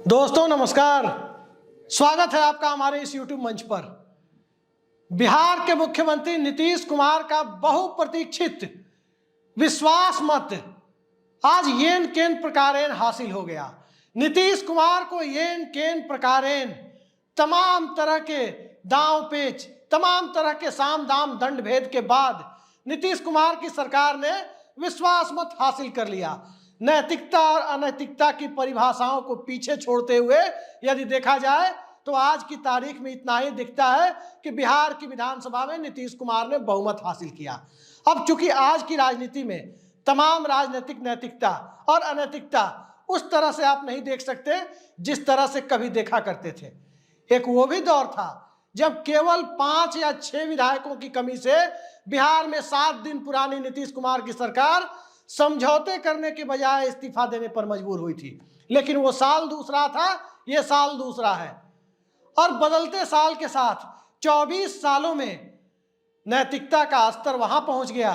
दोस्तों नमस्कार, स्वागत है आपका हमारे इस YouTube मंच पर। बिहार के मुख्यमंत्री नीतीश कुमार का बहुप्रतीक्षित विश्वास मत आज येन केन प्रकारेण हासिल हो गया। नीतीश कुमार को येन केन प्रकारेण तमाम तरह के दांव पेच, तमाम तरह के साम दाम दंड भेद के बाद नीतीश कुमार की सरकार ने विश्वास मत हासिल कर लिया। नैतिकता और अनैतिकता की परिभाषाओं को पीछे छोड़ते हुए यदि देखा जाए तो आज की तारीख में इतना ही दिखता है कि बिहार की विधानसभा में नीतीश कुमार ने बहुमत हासिल किया। अब चूंकि आज की राजनीति में तमाम राजनीतिक नैतिकता और अनैतिकता उस तरह से आप नहीं देख सकते जिस तरह से कभी देखा करते थे। एक वो भी दौर था जब केवल 5 या 6 विधायकों की कमी से बिहार में 7 दिन पुरानी नीतीश कुमार की सरकार समझौते करने के बजाय इस्तीफा देने पर मजबूर हुई थी। लेकिन वो साल दूसरा था, ये साल दूसरा है। और बदलते साल के साथ 24 सालों में नैतिकता का स्तर वहां पहुंच गया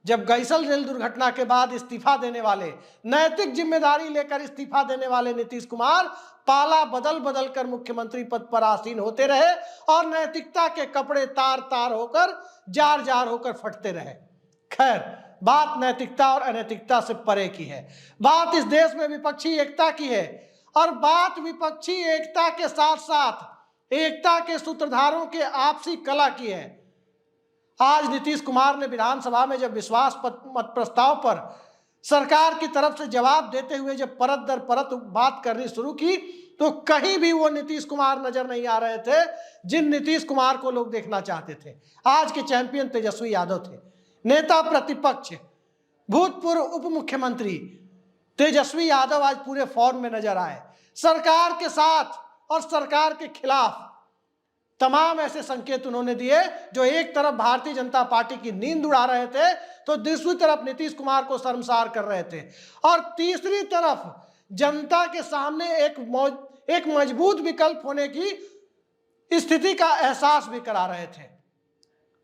जब गैसल रेल दुर्घटना के बाद इस्तीफा देने वाले, नैतिक जिम्मेदारी लेकर इस्तीफा देने वाले नीतीश कुमार पाला बदल बदल कर मुख्यमंत्री पद पर आसीन होते रहे और नैतिकता के कपड़े तार तार होकर, जार जार होकर फटते रहे। खैर, बात नैतिकता और अनैतिकता से परे की है। बात इस देश में विपक्षी एकता की है और बात विपक्षी एकता के साथ साथ एकता के सूत्रधारों के आपसी कला की है। आज नीतीश कुमार ने विधानसभा में जब विश्वास मत प्रस्ताव पर सरकार की तरफ से जवाब देते हुए जब परत दर परत बात करनी शुरू की तो कहीं भी वो नीतीश कुमार नजर नहीं आ रहे थे जिन नीतीश कुमार को लोग देखना चाहते थे। आज के चैंपियन तेजस्वी यादव थे। नेता प्रतिपक्ष, भूतपूर्व उप मुख्यमंत्री तेजस्वी यादव आज पूरे फॉर्म में नजर आए। सरकार के साथ और सरकार के खिलाफ तमाम ऐसे संकेत उन्होंने दिए जो एक तरफ भारतीय जनता पार्टी की नींद उड़ा रहे थे तो दूसरी तरफ नीतीश कुमार को शर्मसार कर रहे थे और तीसरी तरफ जनता के सामने एक मजबूत विकल्प होने की स्थिति का एहसास भी करा रहे थे।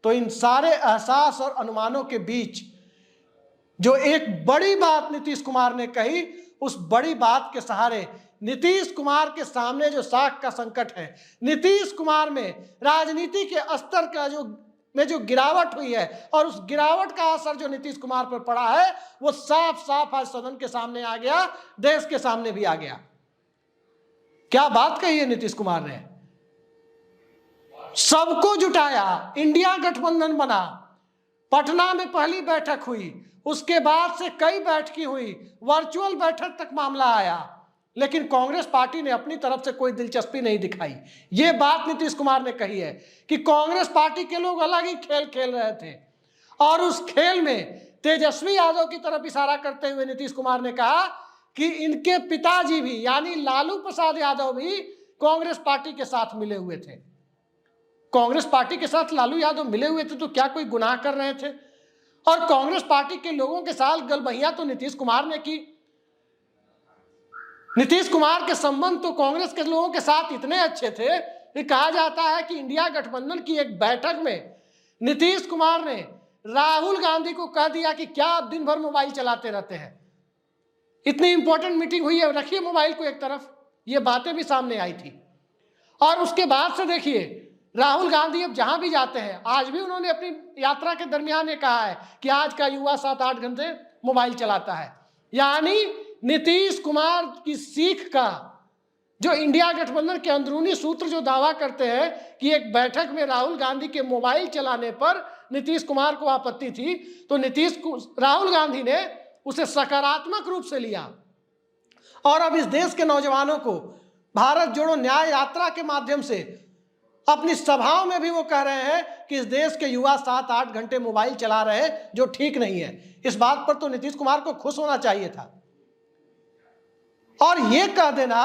तो इन सारे एहसास और अनुमानों के बीच जो एक बड़ी बात नीतीश कुमार ने कही, उस बड़ी बात के सहारे नीतीश कुमार के सामने जो साख का संकट है, नीतीश कुमार में राजनीति के स्तर का जो गिरावट हुई है और उस गिरावट का असर जो नीतीश कुमार पर पड़ा है वो साफ साफ आज सदन के सामने आ गया, देश के सामने भी आ गया। क्या बात कही है नीतीश कुमार ने? सबको जुटाया, इंडिया गठबंधन बना, पटना में पहली बैठक हुई, उसके बाद से कई बैठकें हुई, वर्चुअल बैठक तक मामला आया, लेकिन कांग्रेस पार्टी ने अपनी तरफ से कोई दिलचस्पी नहीं दिखाई। यह बात नीतीश कुमार ने कही है कि कांग्रेस पार्टी के लोग अलग ही खेल खेल रहे थे और उस खेल में तेजस्वी यादव की तरफ इशारा करते हुए नीतीश कुमार ने कहा कि इनके पिताजी भी यानी लालू प्रसाद यादव भी कांग्रेस पार्टी के साथ मिले हुए थे। कांग्रेस पार्टी के साथ लालू यादव मिले हुए थे तो क्या कोई गुनाह कर रहे थे? और कांग्रेस पार्टी के लोगों के साथ गलबहिया तो नीतीश कुमार ने की। नीतीश कुमार के संबंध तो कांग्रेस के लोगों के साथ इतने अच्छे थे कि कहा जाता है कि इंडिया गठबंधन की एक बैठक में नीतीश कुमार ने राहुल गांधी को कह दिया कि क्या आप दिन भर मोबाइल चलाते रहते हैं, इतनी इंपॉर्टेंट मीटिंग हुई है, रखिए मोबाइल को एक तरफ। ये बातें भी सामने आई थी। और उसके बाद से देखिए राहुल गांधी अब जहां भी जाते हैं, आज भी उन्होंने अपनी यात्रा के दरमियान ये कहा है कि आज का युवा 7-8 घंटे मोबाइल चलाता है। यानी नीतीश कुमार की सीख का जो इंडिया गठबंधन के अंदरूनी सूत्र जो दावा करते हैं कि एक बैठक में राहुल गांधी के मोबाइल चलाने पर नीतीश कुमार को आपत्ति थी, तो राहुल गांधी ने उसे सकारात्मक रूप से लिया और अब इस देश के नौजवानों को भारत जोड़ो न्याय यात्रा के माध्यम से अपनी सभाओं में भी वो कह रहे हैं कि इस देश के युवा 7-8 घंटे मोबाइल चला रहे हैं, जो ठीक नहीं है। इस बात पर तो नीतीश कुमार को खुश होना चाहिए था। और ये कह देना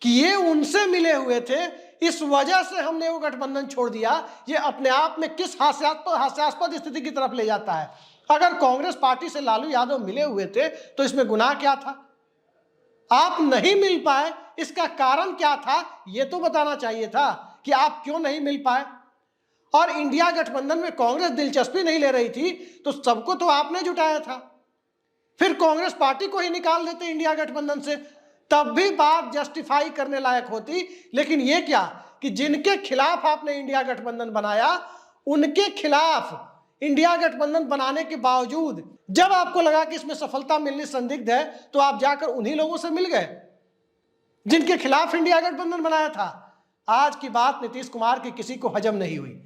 कि ये उनसे मिले हुए थे, इस वजह से हमने वो गठबंधन छोड़ दिया, ये अपने आप में किस हास्यास्पद स्थिति की तरफ ले जाता है। अगर कांग्रेस पार्टी से लालू यादव मिले हुए थे तो इसमें गुनाह क्या था? आप नहीं मिल पाए, इसका कारण क्या था ये तो बताना चाहिए था कि आप क्यों नहीं मिल पाए। और इंडिया गठबंधन में कांग्रेस दिलचस्पी नहीं ले रही थी तो सबको तो आपने जुटाया था, फिर कांग्रेस पार्टी को ही निकाल देते इंडिया गठबंधन से, तब भी बात जस्टिफाई करने लायक होती। लेकिन ये क्या कि जिनके खिलाफ आपने इंडिया गठबंधन बनाया, उनके खिलाफ इंडिया गठबंधन बनाने के बावजूद जब आपको लगा कि इसमें सफलता मिलनी संदिग्ध है, तो आप जाकर उन्हीं लोगों से मिल गए जिनके खिलाफ इंडिया गठबंधन बनाया था। आज की बात नीतीश कुमार की किसी को हजम नहीं हुई।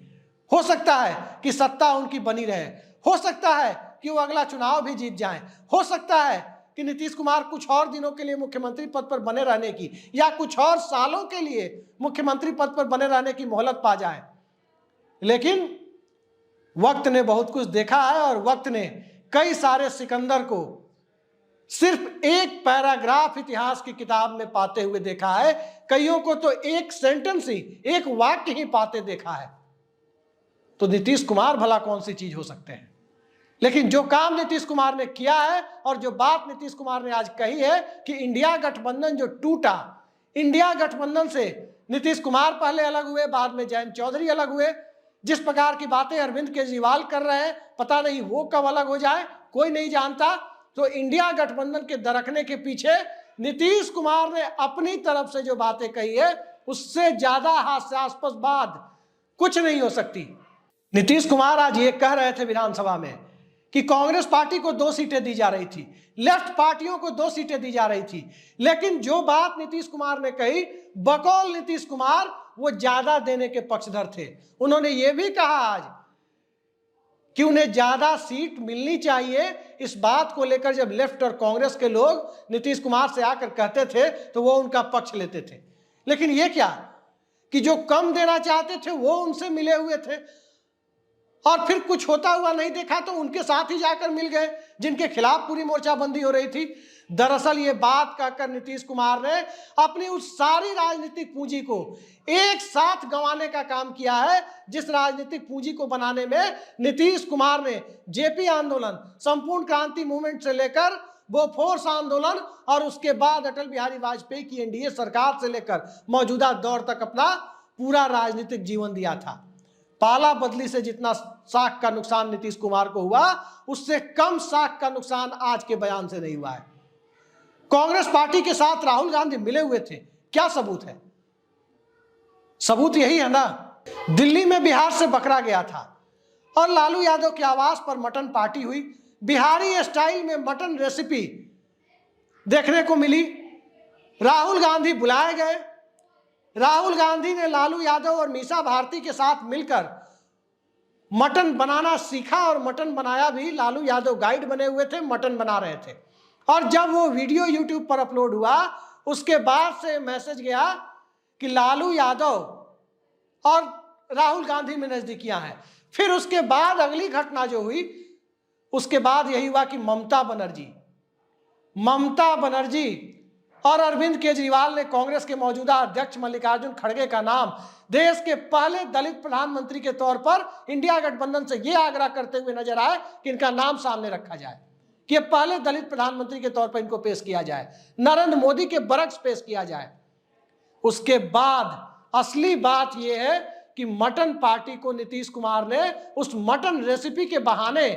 हो सकता है कि सत्ता उनकी बनी रहे, हो सकता है कि वो अगला चुनाव भी जीत जाएं, हो सकता है कि नीतीश कुमार कुछ और दिनों के लिए मुख्यमंत्री पद पर बने रहने की या कुछ और सालों के लिए मुख्यमंत्री पद पर बने रहने की मोहलत पा जाए। लेकिन वक्त ने बहुत कुछ देखा है और वक्त ने कई सारे सिकंदर को सिर्फ एक पैराग्राफ इतिहास की किताब में पाते हुए देखा है, कईयों को तो एक सेंटेंस ही, एक वाक्य ही पाते देखा है। तो नीतीश कुमार भला कौन सी चीज हो सकते हैं। लेकिन जो काम नीतीश कुमार ने किया है और जो बात नीतीश कुमार ने आज कही है कि इंडिया गठबंधन जो टूटा, इंडिया गठबंधन से नीतीश कुमार पहले अलग हुए, बाद में जयंत चौधरी अलग हुए। जिस प्रकार की बातें अरविंद केजरीवाल कर रहे हैं, पता नहीं वो कब अलग हो जाए, कोई नहीं जानता। तो इंडिया गठबंधन के दरकने के पीछे नीतीश कुमार ने अपनी तरफ से जो बातें कही है, उससे ज्यादा हास्यास्पद बात कुछ नहीं हो सकती। नीतीश कुमार आज ये कह रहे थे विधानसभा में कि कांग्रेस पार्टी को 2 सीटें दी जा रही थी, लेफ्ट पार्टियों को 2 सीटें दी जा रही थी। लेकिन जो बात नीतीश कुमार ने कही, बकौल नीतीश कुमार वो ज्यादा देने के पक्षधर थे। उन्होंने ये भी कहा आज कि उन्हें ज्यादा सीट मिलनी चाहिए। इस बात को लेकर जब लेफ्ट और कांग्रेस के लोग नीतीश कुमार से आकर कहते थे तो वो उनका पक्ष लेते थे। लेकिन ये क्या कि जो कम देना चाहते थे वो उनसे मिले हुए थे और फिर कुछ होता हुआ नहीं देखा तो उनके साथ ही जाकर मिल गए जिनके खिलाफ पूरी मोर्चाबंदी हो रही थी। दरअसल ये बात कहकर नीतीश कुमार ने अपनी उस सारी राजनीतिक पूंजी को एक साथ गंवाने का काम किया है जिस राजनीतिक पूंजी को बनाने में नीतीश कुमार ने जेपी आंदोलन, संपूर्ण क्रांति मूवमेंट से लेकर बोफोर्स आंदोलन और उसके बाद अटल बिहारी वाजपेयी की एनडीए सरकार से लेकर मौजूदा दौर तक अपना पूरा राजनीतिक जीवन दिया था। पाला बदली से जितना साख का नुकसान नीतीश कुमार को हुआ, उससे कम साख का नुकसान आज के बयान से नहीं हुआ है। कांग्रेस पार्टी के साथ राहुल गांधी मिले हुए थे, क्या सबूत है? सबूत यही है ना, दिल्ली में बिहार से बकरा गया था और लालू यादव के आवास पर मटन पार्टी हुई। बिहारी स्टाइल में मटन रेसिपी देखने को मिली। राहुल गांधी बुलाए गए। राहुल गांधी ने लालू यादव और मीसा भारती के साथ मिलकर मटन बनाना सीखा और मटन बनाया भी। लालू यादव गाइड बने हुए थे, मटन बना रहे थे। और जब वो वीडियो यूट्यूब पर अपलोड हुआ, उसके बाद से मैसेज गया कि लालू यादव और राहुल गांधी में नजदीकियां हैं। फिर उसके बाद अगली घटना जो हुई, उसके बाद यही हुआ कि ममता बनर्जी और अरविंद केजरीवाल ने कांग्रेस के मौजूदा अध्यक्ष मल्लिकार्जुन खड़गे का नाम देश के पहले दलित प्रधानमंत्री के तौर पर इंडिया गठबंधन से यह आग्रह करते हुए नजर आए कि इनका नाम सामने रखा जाए, कि पहले दलित प्रधानमंत्री के तौर पर इनको पेश किया जाए, नरेंद्र मोदी के बरक्स पेश किया जाए। उसके बाद असली बात यह है कि मटन पार्टी को नीतीश कुमार ने उस मटन रेसिपी के बहाने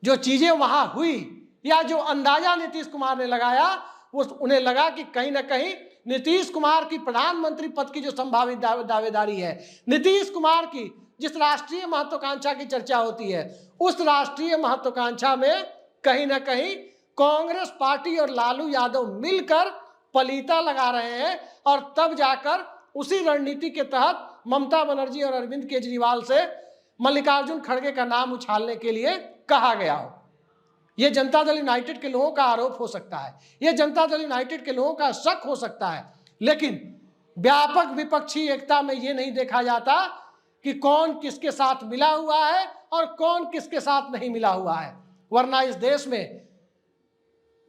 जो चीजें वहां हुई या जो अंदाजा नीतीश कुमार ने लगाया, वो उन्हें लगा कि कहीं ना कहीं नीतीश कुमार की प्रधानमंत्री पद की जो संभावित दावेदारी है, नीतीश कुमार की जिस राष्ट्रीय महत्वाकांक्षा की चर्चा होती है, उस राष्ट्रीय महत्वाकांक्षा में कहीं ना कहीं कांग्रेस पार्टी और लालू यादव मिलकर पलीता लगा रहे हैं। और तब जाकर उसी रणनीति के तहत ममता बनर्जी और अरविंद केजरीवाल से मल्लिकार्जुन खड़गे का नाम उछालने के लिए कहा गया हो। यह जनता दल यूनाइटेड के लोगों का आरोप हो सकता है, यह जनता दल यूनाइटेड के लोगों का शक हो सकता है, लेकिन व्यापक विपक्षी एकता में यह नहीं देखा जाता कि कौन किसके साथ मिला हुआ है और कौन किसके साथ नहीं मिला हुआ है। वरना इस देश में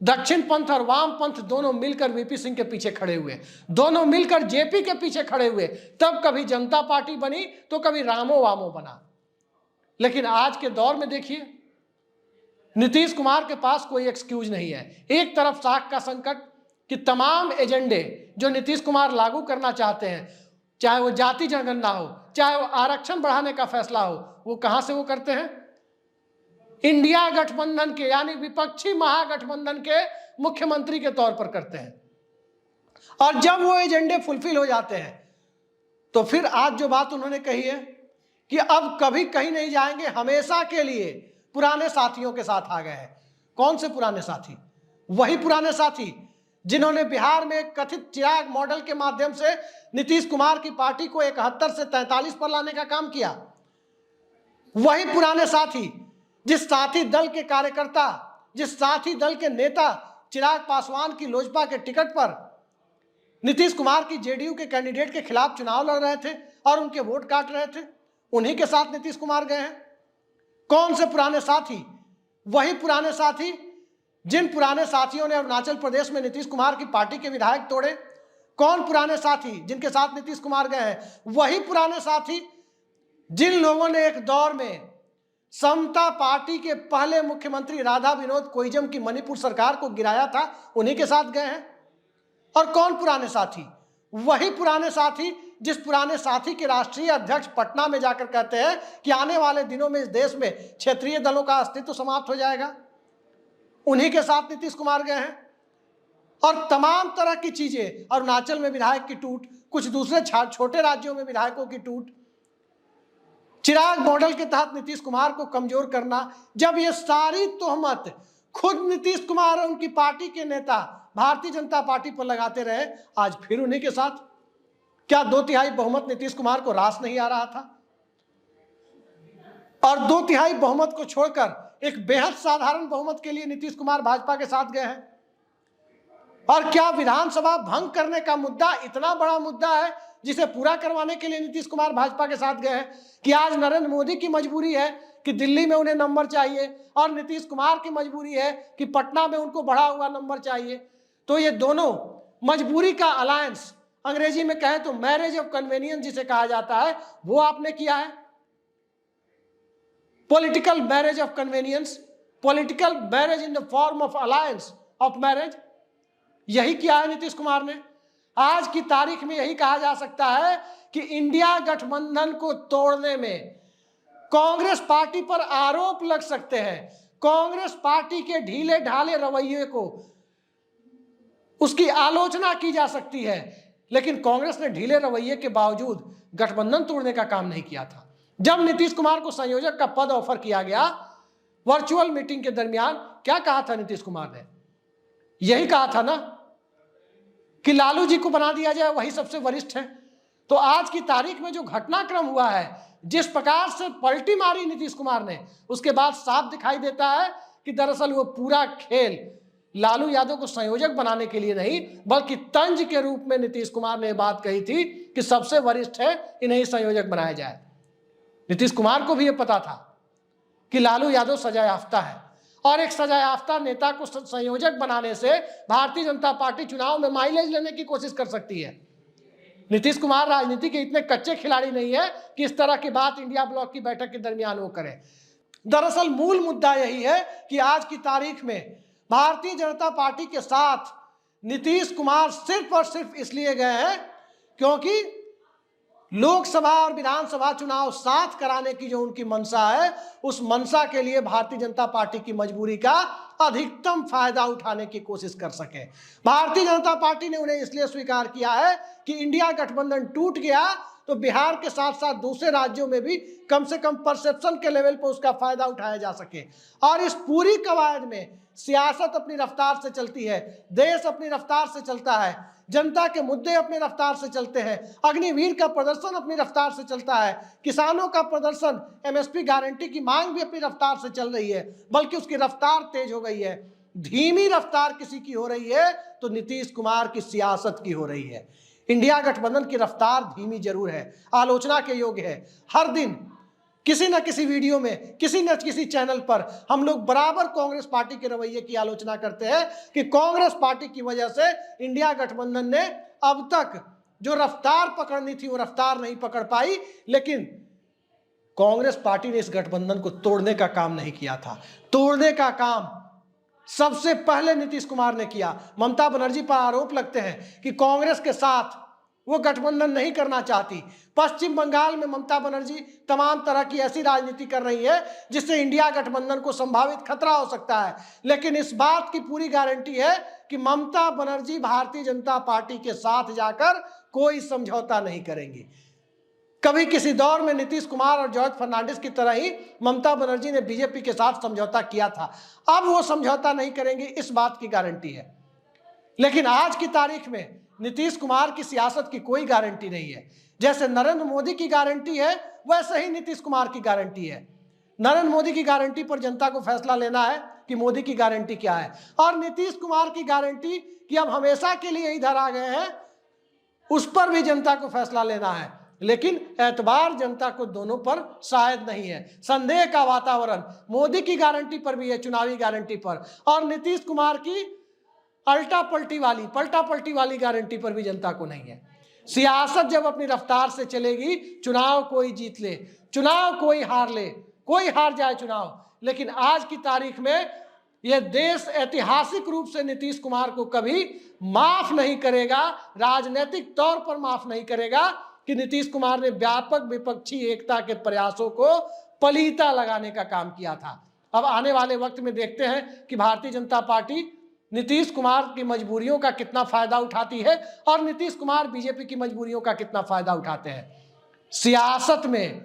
दक्षिण पंथ और वाम पंथ दोनों मिलकर वीपी सिंह के पीछे खड़े हुए, दोनों मिलकर जेपी के पीछे खड़े हुए, तब कभी जनता पार्टी बनी तो कभी रामो वामो बना। लेकिन आज के दौर में देखिए, नीतीश कुमार के पास कोई एक्सक्यूज नहीं है। एक तरफ साख का संकट कि तमाम एजेंडे जो नीतीश कुमार लागू करना चाहते हैं, चाहे वो जाति जनगणना हो, चाहे वो आरक्षण बढ़ाने का फैसला हो, वो कहां से वो करते हैं? इंडिया गठबंधन के यानी विपक्षी महागठबंधन के मुख्यमंत्री के तौर पर करते हैं। और जब वो एजेंडे फुलफिल हो जाते हैं तो फिर आज जो बात उन्होंने कही है कि अब कभी कहीं नहीं जाएंगे, हमेशा के लिए पुराने साथियों के साथ आ गए हैं। कौन से पुराने साथी? वही पुराने साथी जिन्होंने बिहार में एक कथित चिराग मॉडल के माध्यम से नीतीश कुमार की पार्टी को 71 से 43 पर लाने का काम किया। वही पुराने साथी, जिस साथी दल के कार्यकर्ता, जिस साथी दल के नेता चिराग पासवान की लोजपा के टिकट पर नीतीश कुमार की जेडीयू के कैंडिडेट के खिलाफ चुनाव लड़ रहे थे और उनके वोट काट रहे थे, उन्हीं के साथ नीतीश कुमार गए हैं। कौन से पुराने साथी? वही पुराने साथी जिन पुराने साथियों ने अरुणाचल प्रदेश में नीतीश कुमार की पार्टी के विधायक तोड़े। कौन पुराने साथी जिनके साथ नीतीश कुमार गए हैं? वही पुराने साथी जिन लोगों ने एक दौर में समता पार्टी के पहले मुख्यमंत्री राधा विनोद कोइजम की मणिपुर सरकार को गिराया था, उन्हीं के साथ गए हैं। और कौन पुराने साथी? वही पुराने साथी जिस पुराने साथी के राष्ट्रीय अध्यक्ष पटना में जाकर कहते हैं कि आने वाले दिनों में इस देश में क्षेत्रीय दलों का अस्तित्व समाप्त हो जाएगा, उन्हीं के साथ नीतीश कुमार गए हैं। और तमाम तरह की चीजें, अरुणाचल में विधायक की टूट, कुछ दूसरे छोटे राज्यों में विधायकों की टूट, चिराग मॉडल के तहत नीतीश कुमार को कमजोर करना, जब ये सारी तोहमत खुद नीतीश कुमार और उनकी पार्टी के नेता भारतीय जनता पार्टी पर लगाते रहे, आज फिर उन्हीं के साथ। क्या 2/3 बहुमत नीतीश कुमार को रास नहीं आ रहा था? और 2/3 बहुमत को छोड़कर एक बेहद साधारण बहुमत के लिए नीतीश कुमार भाजपा के साथ गए हैं। और क्या विधानसभा भंग करने का मुद्दा इतना बड़ा मुद्दा है जिसे पूरा करवाने के लिए नीतीश कुमार भाजपा के साथ गए हैं कि आज नरेंद्र मोदी की मजबूरी है कि दिल्ली में उन्हें नंबर चाहिए और नीतीश कुमार की मजबूरी है कि पटना में उनको बढ़ा हुआ नंबर चाहिए। तो ये दोनों मजबूरी का अलायंस, अंग्रेजी में कहें तो मैरिज ऑफ कन्वेनियंस जिसे कहा जाता है, वो आपने किया है। Political marriage of convenience, political marriage in the form of alliance of marriage, यही किया है नीतीश कुमार ने। आज की तारीख में यही कहा जा सकता है कि इंडिया गठबंधन को तोड़ने में कांग्रेस पार्टी पर आरोप लग सकते हैं, कांग्रेस पार्टी के ढीले ढाले रवैये को, उसकी आलोचना की जा सकती है, लेकिन कांग्रेस ने ढीले रवैये के बावजूद गठबंधन तोड़ने का काम नहीं किया था। जब नीतीश कुमार को संयोजक का पद ऑफर किया गया, वर्चुअल मीटिंग के दरमियान क्या कहा था नीतीश कुमार ने? यही कहा था ना कि लालू जी को बना दिया जाए, वही सबसे वरिष्ठ है। तो आज की तारीख में जो घटनाक्रम हुआ है, जिस प्रकार से पलटी मारी नीतीश कुमार ने, उसके बाद साफ दिखाई देता है कि दरअसल वो पूरा खेल लालू यादव को संयोजक बनाने के लिए नहीं, बल्कि तंज के रूप में नीतीश कुमार ने बात कही थी कि सबसे वरिष्ठ है, इन्हें संयोजक बनाया जाए। नीतीश कुमार को भी यह पता था कि लालू यादव सजा याफ्ता है और एक सजा याफ्ता नेता को संयोजक बनाने से भारतीय जनता पार्टी चुनाव में माइलेज लेने की कोशिश कर सकती है। नीतीश कुमार राजनीति के इतने कच्चे खिलाड़ी नहीं है कि इस तरह की बात इंडिया ब्लॉक की बैठक के दरमियान वो करे। दरअसल मूल मुद्दा यही है कि आज की तारीख में भारतीय जनता पार्टी के साथ नीतीश कुमार सिर्फ और सिर्फ इसलिए गए हैं क्योंकि लोकसभा और विधानसभा चुनाव साथ कराने की जो उनकी मंशा है, उस मंशा के लिए भारतीय जनता पार्टी की मजबूरी का अधिकतम फायदा उठाने की कोशिश कर सके। भारतीय जनता पार्टी ने उन्हें इसलिए स्वीकार किया है कि इंडिया गठबंधन टूट गया तो बिहार के साथ साथ दूसरे राज्यों में भी कम से कम परसेप्शन के लेवल पर उसका फायदा उठाया जा सके। और इस पूरी कवायद में सियासत अपनी रफ्तार से चलती है, देश अपनी रफ्तार से चलता है, जनता के मुद्दे अपनी रफ्तार से चलते हैं, अग्निवीर का प्रदर्शन अपनी रफ्तार से चलता है, किसानों का प्रदर्शन, एमएसपी गारंटी की मांग भी अपनी रफ्तार से चल रही है, बल्कि उसकी रफ्तार तेज हो गई है। धीमी रफ्तार किसी की हो रही है तो नीतीश कुमार की सियासत की हो रही है। इंडिया गठबंधन की रफ्तार धीमी जरूर है, आलोचना के योग्य है। हर दिन किसी न किसी वीडियो में, किसी न किसी चैनल पर हम लोग बराबर कांग्रेस पार्टी के रवैये की आलोचना करते हैं कि कांग्रेस पार्टी की वजह से इंडिया गठबंधन ने अब तक जो रफ्तार पकड़नी थी वो रफ्तार नहीं पकड़ पाई, लेकिन कांग्रेस पार्टी ने इस गठबंधन को तोड़ने का काम नहीं किया था। तोड़ने का काम सबसे पहले नीतीश कुमार ने किया। ममता बनर्जी पर आरोप लगते हैं कि कांग्रेस के साथ वो गठबंधन नहीं करना चाहती। पश्चिम बंगाल में ममता बनर्जी तमाम तरह की ऐसी राजनीति कर रही है जिससे इंडिया गठबंधन को संभावित खतरा हो सकता है, लेकिन इस बात की पूरी गारंटी है कि ममता बनर्जी भारतीय जनता पार्टी के साथ जाकर कोई समझौता नहीं करेंगी। कभी किसी दौर में नीतीश कुमार और जॉर्ज फर्नांडिस की तरह ही ममता बनर्जी ने बीजेपी के साथ समझौता किया था। अब वो समझौता नहीं करेंगे, इस बात की गारंटी है। लेकिन आज की तारीख में नीतीश कुमार की सियासत की कोई गारंटी नहीं है। जैसे नरेंद्र मोदी की गारंटी है, वैसे ही नीतीश कुमार की गारंटी है। नरेंद्र मोदी की गारंटी पर जनता को फैसला लेना है कि मोदी की गारंटी क्या है, और नीतीश कुमार की गारंटी कि हम हमेशा के लिए इधर आ गए हैं, उस पर भी जनता को फैसला लेना है। लेकिन एतबार जनता को दोनों पर शायद नहीं है। संदेह का वातावरण मोदी की गारंटी पर भी है, चुनावी गारंटी पर, और नीतीश कुमार की पलटा पलटी वाली गारंटी पर भी जनता को नहीं है। सियासत जब अपनी रफ्तार से चलेगी, चुनाव कोई जीत ले, चुनाव कोई हार ले, कोई हार जाए चुनाव, लेकिन आज की तारीख में यह देश ऐतिहासिक रूप से नीतीश कुमार को कभी माफ नहीं करेगा, राजनीतिक तौर पर माफ नहीं करेगा कि नीतीश कुमार ने व्यापक विपक्षी एकता के प्रयासों को पलीता लगाने का काम किया था। अब आने वाले वक्त में देखते हैं कि भारतीय जनता पार्टी नीतीश कुमार की मजबूरियों का कितना फायदा उठाती है और नीतीश कुमार बीजेपी की मजबूरियों का कितना फायदा उठाते हैं। सियासत में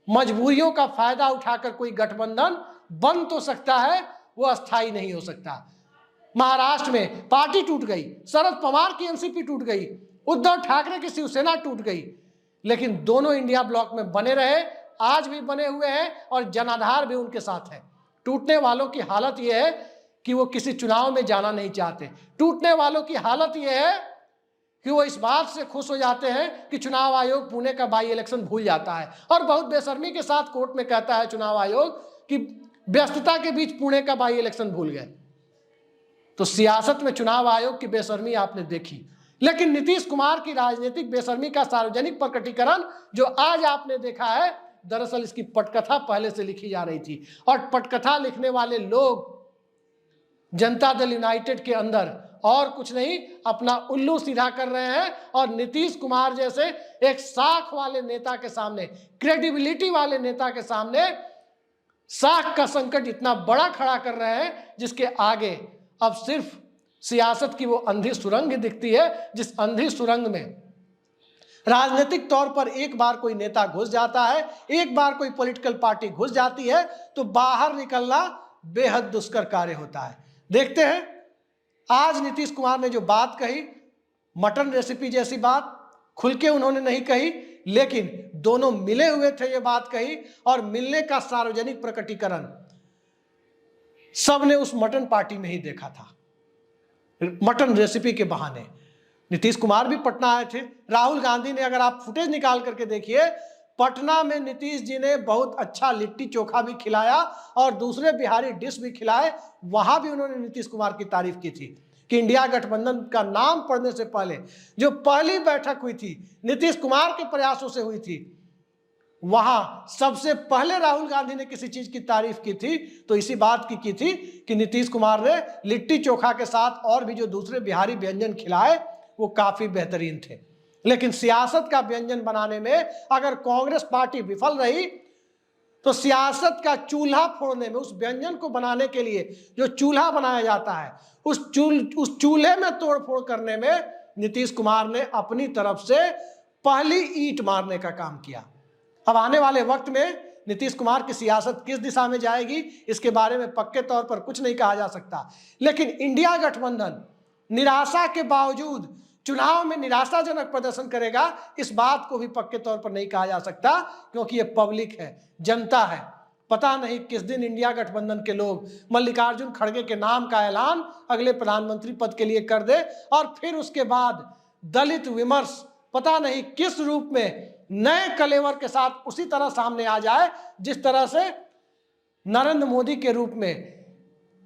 मजबूरियों का फायदा उठाकर कोई गठबंधन बन तो सकता है, वो अस्थायी नहीं हो सकता। महाराष्ट्र में पार्टी टूट गई, शरद पवार की एनसीपी टूट गई, उद्धव ठाकरे की शिवसेना टूट गई, लेकिन दोनों इंडिया ब्लॉक में बने रहे, आज भी बने हुए हैं और जनाधार भी उनके साथ है। टूटने वालों की हालत यह है कि वो किसी चुनाव में जाना नहीं चाहते। टूटने वालों की हालत यह है कि वो इस बात से खुश हो जाते हैं कि चुनाव आयोग पुणे का बाई इलेक्शन भूल जाता है और बहुत बेशर्मी के साथ कोर्ट में कहता है चुनाव आयोग कि व्यस्तता के बीच पुणे का बाई इलेक्शन भूल गए। तो सियासत में चुनाव आयोग की बेशर्मी आपने देखी, लेकिन नीतीश कुमार की राजनीतिक बेशर्मी का सार्वजनिक प्रकटीकरण जो आज आपने देखा है, दरअसल इसकी पटकथा पहले से लिखी जा रही थी, और पटकथा लिखने वाले लोग जनता दल यूनाइटेड के अंदर और कुछ नहीं, अपना उल्लू सीधा कर रहे हैं और नीतीश कुमार जैसे एक साख वाले नेता के सामने, क्रेडिबिलिटी वाले नेता के सामने साख का संकट इतना बड़ा खड़ा कर रहे हैं जिसके आगे अब सिर्फ सियासत की वो अंधी सुरंग ही दिखती है, जिस अंधी सुरंग में राजनीतिक तौर पर एक बार कोई नेता घुस जाता है, एक बार कोई पॉलिटिकल पार्टी घुस जाती है, तो बाहर निकलना बेहद दुष्कर कार्य होता है। देखते हैं आज नीतीश कुमार ने जो बात कही, मटन रेसिपी जैसी बात खुल के उन्होंने नहीं कही, लेकिन दोनों मिले हुए थे ये बात कही, और मिलने का सार्वजनिक प्रकटीकरण सबने उस मटन पार्टी में ही देखा था, मटन रेसिपी के बहाने। नीतीश कुमार भी पटना आए थे, राहुल गांधी ने, अगर आप फुटेज निकाल करके देखिए, पटना में नीतीश जी ने बहुत अच्छा लिट्टी चोखा भी खिलाया और दूसरे बिहारी डिश भी खिलाए। वहां भी उन्होंने नीतीश कुमार की तारीफ की थी कि इंडिया गठबंधन का नाम पड़ने से पहले जो पहली बैठक हुई थी नीतीश कुमार के प्रयासों से हुई थी, वहां सबसे पहले राहुल गांधी ने किसी चीज की तारीफ की थी तो इसी बात की थी कि नीतीश कुमार ने लिट्टी चोखा के साथ और भी जो दूसरे बिहारी व्यंजन खिलाए वो काफी बेहतरीन थे। लेकिन सियासत का व्यंजन बनाने में अगर कांग्रेस पार्टी विफल रही तो सियासत का चूल्हा फोड़ने में, उस व्यंजन को बनाने के लिए जो चूल्हा बनाया जाता है, उस चूल्हे में तोड़फोड़ करने में नीतीश कुमार ने अपनी तरफ से पहली ईंट मारने का काम किया। अब आने वाले वक्त में नीतीश कुमार की सियासत किस दिशा में जाएगी, इसके बारे में पक्के तौर पर कुछ नहीं कहा जा सकता, लेकिन इंडिया गठबंधन निराशा के बावजूद चुनाव में निराशाजनक प्रदर्शन करेगा, इस बात को भी पक्के तौर पर नहीं कहा जा सकता, क्योंकि ये पब्लिक है, जनता है। पता नहीं किस दिन इंडिया गठबंधन के लोग मल्लिकार्जुन खड़गे के नाम का ऐलान अगले प्रधानमंत्री पद के लिए कर दे और फिर उसके बाद दलित विमर्श पता नहीं किस रूप में नए कलेवर के साथ उसी तरह सामने आ जाए जिस तरह से नरेंद्र मोदी के रूप में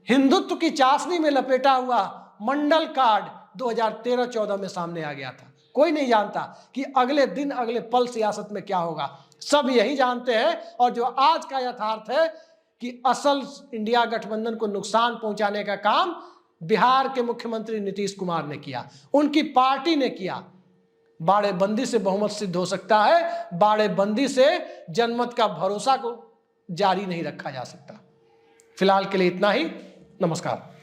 हिंदुत्व की चाशनी में लपेटा हुआ मंडल कार्ड 2013-14 में सामने आ गया था। कोई नहीं जानता कि अगले दिन अगले पल सियासत में क्या होगा, सब यही जानते हैं। और जो आज का यथार्थ है कि असल इंडिया गठबंधन को नुकसान पहुंचाने का काम बिहार के मुख्यमंत्री नीतीश कुमार ने किया, उनकी पार्टी ने किया। बाड़ेबंदी से बहुमत सिद्ध हो सकता है, बाड़ेबंदी से जनमत का भरोसा को जारी नहीं रखा जा सकता। फिलहाल के लिए इतना ही। नमस्कार।